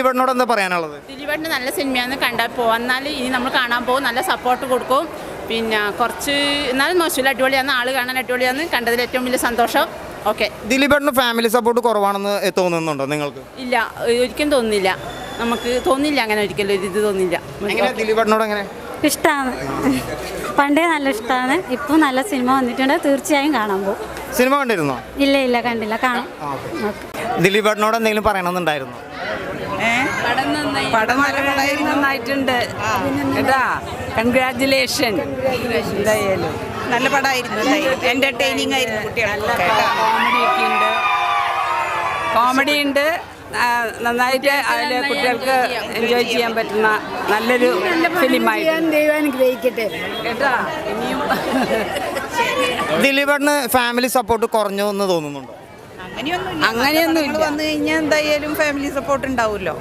ദിലീപേട്ടനോട് എന്താ പറയാനുള്ളത്? ദിലീപേട്ടന് നല്ല സിനിമയാണ്, കണ്ടാൽ വന്നാൽ ഇനി നമ്മൾ കാണാൻ പോകും, നല്ല സപ്പോർട്ട് കൊടുക്കും. പിന്നെ കുറച്ച് എന്നാലും മോശമില്ല, അടിപൊളിയാണ്, ആൾ കാണാൻ അടിപൊളിയാണ്, കണ്ടതിൽ ഏറ്റവും വലിയ സന്തോഷം. ഓക്കെ. ദിലീപേട്ടന് ഫാമിലി സപ്പോർട്ട് കുറവാണെന്ന് തോന്നുന്നുണ്ടോ നിങ്ങൾക്ക്? ഇല്ല, ഒരിക്കലും തോന്നുന്നില്ല, നമുക്ക് തോന്നില്ല, അങ്ങനെ ഒരിക്കലും ഇത് തോന്നില്ല. ദിലീപേട്ടനോട് എങ്ങനെ? ഇഷ്ടമാണ്, പണ്ടേ നല്ല ഇഷ്ടമാണ്. ഇപ്പോൾ നല്ല സിനിമ വന്നിട്ടുണ്ട്, തീർച്ചയായും കാണാൻ പോകും. സിനിമ കണ്ടിരുന്നോ? ഇല്ല കണ്ടില്ല, കാണാം. ദിലീപേട്ടനോട് എന്തെങ്കിലും പറയണമെന്നുണ്ടായിരുന്നു? പടം നന്നായിട്ടുണ്ട് കേട്ടാ, കൺഗ്രാജുലേഷൻ. എന്തായാലും നല്ല പടമായിരുന്നു, എന്റർടൈനിങ് ആയിരുന്നു. കുട്ടികളൊക്കെ കോമഡി ഉണ്ട്, നന്നായിട്ട് അതിൽ കുട്ടികൾക്ക് എൻജോയ് ചെയ്യാൻ പറ്റുന്ന നല്ലൊരു ഫിലിമായിട്ട്. ദൈവം അനുഗ്രഹിക്കട്ടെ കേട്ടാ. ഇനിയും ദിലീപേട്ടന് ഫാമിലി സപ്പോർട്ട് കുറഞ്ഞു എന്ന് തോന്നുന്നുണ്ടോ? അങ്ങനെയൊന്നും വന്നു കഴിഞ്ഞാൽ എന്തായാലും ഫാമിലി സപ്പോർട്ട് ഉണ്ടാവുമല്ലോ.